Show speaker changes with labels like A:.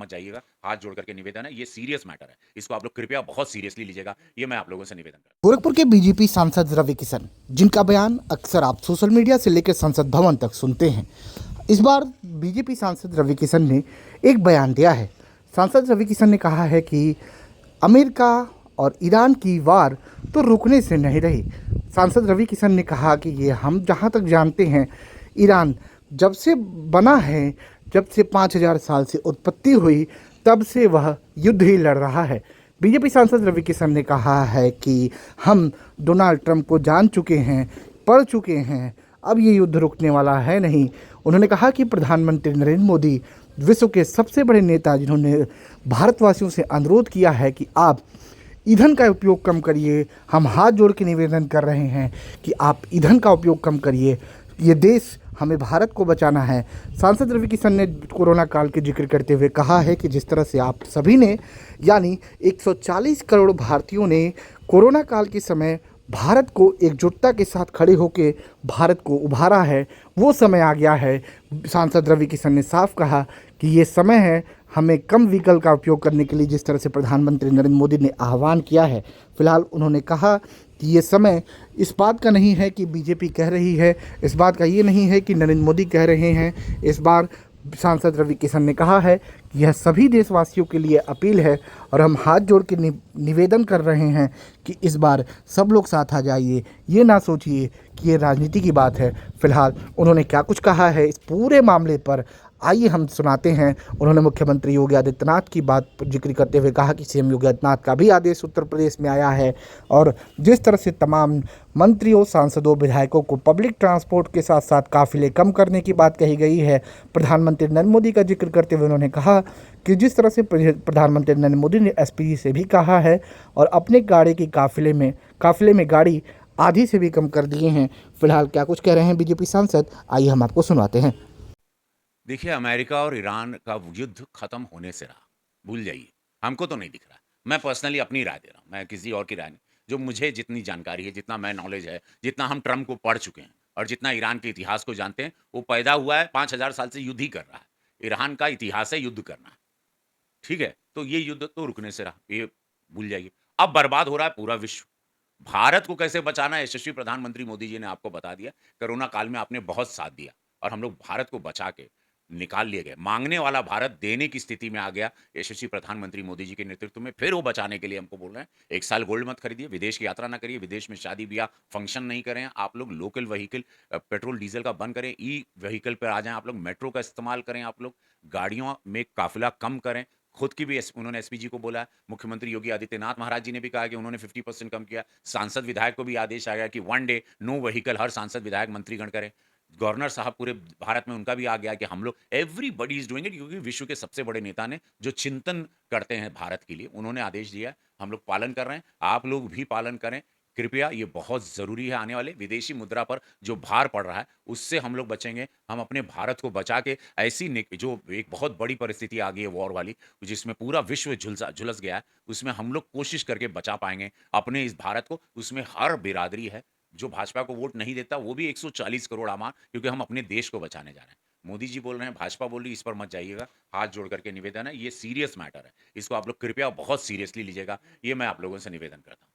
A: मत जाइएगा। हाथ जोड़ करके निवेदन है, ये सीरियस मैटर है। इसको आप लोग कृपया बहुत सीरियसली लीजिएगा। ये मैं आप लोगों से निवेदन करता
B: गोरखपुर के बीजेपी सांसद रवि किशन, जिनका बयान अक्सर आप सोशल मीडिया से लेकर संसद भवन तक सुनते हैं, इस बार बीजेपी सांसद रवि किशन ने एक बयान दिया है। सांसद रवि किशन ने कहा है कि अमेरिका और ईरान की वार तो रुकने से नहीं रही। सांसद रवि किशन ने कहा कि ये हम जहाँ तक जानते हैं, ईरान जब से बना है, जब से 5,000 साल से उत्पत्ति हुई, तब से वह युद्ध ही लड़ रहा है। बीजेपी सांसद रवि किशन ने कहा है कि हम डोनाल्ड ट्रंप को जान चुके हैं, पढ़ चुके हैं, अब ये युद्ध रुकने वाला है नहीं। उन्होंने कहा कि प्रधानमंत्री नरेंद्र मोदी विश्व के सबसे बड़े नेता, जिन्होंने भारतवासियों से अनुरोध किया है कि आप ईंधन का उपयोग कम करिए। हम हाथ जोड़ के निवेदन कर रहे हैं कि आप ईंधन का उपयोग कम करिए। ये देश, हमें भारत को बचाना है। सांसद रवि किशन ने कोरोना काल के जिक्र करते हुए कहा है कि जिस तरह से आप सभी ने, यानी 140 करोड़ भारतीयों ने कोरोना काल के समय भारत को एकजुटता के साथ खड़े होकर भारत को उभारा है, वो समय आ गया है। सांसद रवि किशन ने साफ कहा कि ये समय है हमें कम व्हीकल का उपयोग करने के लिए, जिस तरह से प्रधानमंत्री नरेंद्र मोदी ने आह्वान किया है। फिलहाल उन्होंने कहा कि ये समय इस बात का नहीं है कि बीजेपी कह रही है, इस बात का ये नहीं है कि नरेंद्र मोदी कह रहे हैं। इस बार सांसद रवि किशन ने कहा है कि यह सभी देशवासियों के लिए अपील है और हम हाथ जोड़ के निवेदन कर रहे हैं कि इस बार सब लोग साथ आ जाइए। ये ना सोचिए कि ये राजनीति की बात है। फिलहाल उन्होंने क्या कुछ कहा है इस पूरे मामले पर, आइए हम सुनाते हैं। उन्होंने मुख्यमंत्री योगी आदित्यनाथ की बात पर जिक्र करते हुए कहा कि सीएम योगी आदित्यनाथ का भी आदेश उत्तर प्रदेश में आया है और जिस तरह से तमाम मंत्रियों, सांसदों, विधायकों को पब्लिक ट्रांसपोर्ट के साथ साथ काफिले कम करने की बात कही गई है। प्रधानमंत्री नरेंद्र मोदी का जिक्र करते हुए उन्होंने कहा कि जिस तरह से प्रधानमंत्री नरेंद्र मोदी ने एसपीजी से भी कहा है और अपने गाड़ी की काफिले में गाड़ी आधी से भी कम कर दिए हैं। फिलहाल क्या कुछ कह रहे हैं बीजेपी सांसद, आइए हम आपको सुनाते हैं।
A: देखिए, अमेरिका और ईरान का युद्ध खत्म होने से रहा, भूल जाइए। हमको तो नहीं दिख रहा। मैं पर्सनली अपनी राय दे रहा हूँ, मैं किसी और की राय नहीं। जो मुझे जितनी जानकारी है, जितना मैं नॉलेज है, जितना हम ट्रम्प को पढ़ चुके हैं और जितना ईरान के इतिहास को जानते हैं, वो पैदा हुआ है 5,000 साल से युद्ध ही कर रहा है। ईरान का इतिहास है युद्ध करना, ठीक है? तो ये युद्ध तो रुकने से रहा, ये भूल जाइए। अब बर्बाद हो रहा है पूरा विश्व। भारत को कैसे बचाना है, यशस्वी प्रधानमंत्री मोदी जी ने आपको बता दिया। कोरोना काल में आपने बहुत साथ दिया और हम लोग भारत को बचा के निकाल लिए गए। मांगने वाला भारत देने की स्थिति में आ गया यशस्वी प्रधानमंत्री मोदी जी के नेतृत्व में। फिर वो बचाने के लिए हमको बोल रहे हैं, 1 साल गोल्ड मत खरीदिए, विदेश की यात्रा ना करिए, विदेश में शादी-ब्याह, फंक्शन नहीं करें। आप लोग लोकल व्हीकल पेट्रोल, डीज़ल का बंद करें, ई व्हीकल पे आ जाएँ आप लोग, मेट्रो का इस्तेमाल करें आप लोग, गाड़ियों में काफ़िला कम करें। खुद की भी उन्होंने एसपीजी को बोला है। मुख्यमंत्री योगी आदित्यनाथ महाराज जी ने भी कहा कि उन्होंने 50% कम किया। सांसद विधायक को भी आदेश आ गया कि 1 डे नो व्हीकल, हर सांसद विधायक मंत्रीगण करें। गवर्नर साहब पूरे भारत में, उनका भी आ गया कि हम लोग एवरीबॉडी इज डूइंग इट, क्योंकि विश्व के सबसे बड़े नेता ने जो चिंतन करते हैं भारत के लिए, उन्होंने आदेश दिया है। हम लोग पालन कर रहे हैं, आप लोग भी पालन करें कृपया। ये बहुत ज़रूरी है। आने वाले विदेशी मुद्रा पर जो भार पड़ रहा है, उससे हम लोग बचेंगे। हम अपने भारत को बचा के ऐसी जो एक बहुत बड़ी परिस्थिति आ गई है वॉर वाली, जिसमें पूरा विश्व झुलस गया है, उसमें हम लोग कोशिश करके बचा पाएंगे अपने इस भारत को। उसमें हर बिरादरी है। जो भाजपा को वोट नहीं देता वो भी 140 करोड़ आमान, क्योंकि हम अपने देश को बचाने जा रहे हैं। मोदी जी बोल रहे हैं, भाजपा बोल रही है, इस पर मत जाइएगा। हाथ जोड़ करके निवेदन है, ये सीरियस मैटर है। इसको आप लोग कृपया बहुत सीरियसली लीजिएगा। ये मैं आप लोगों से निवेदन करता हूं।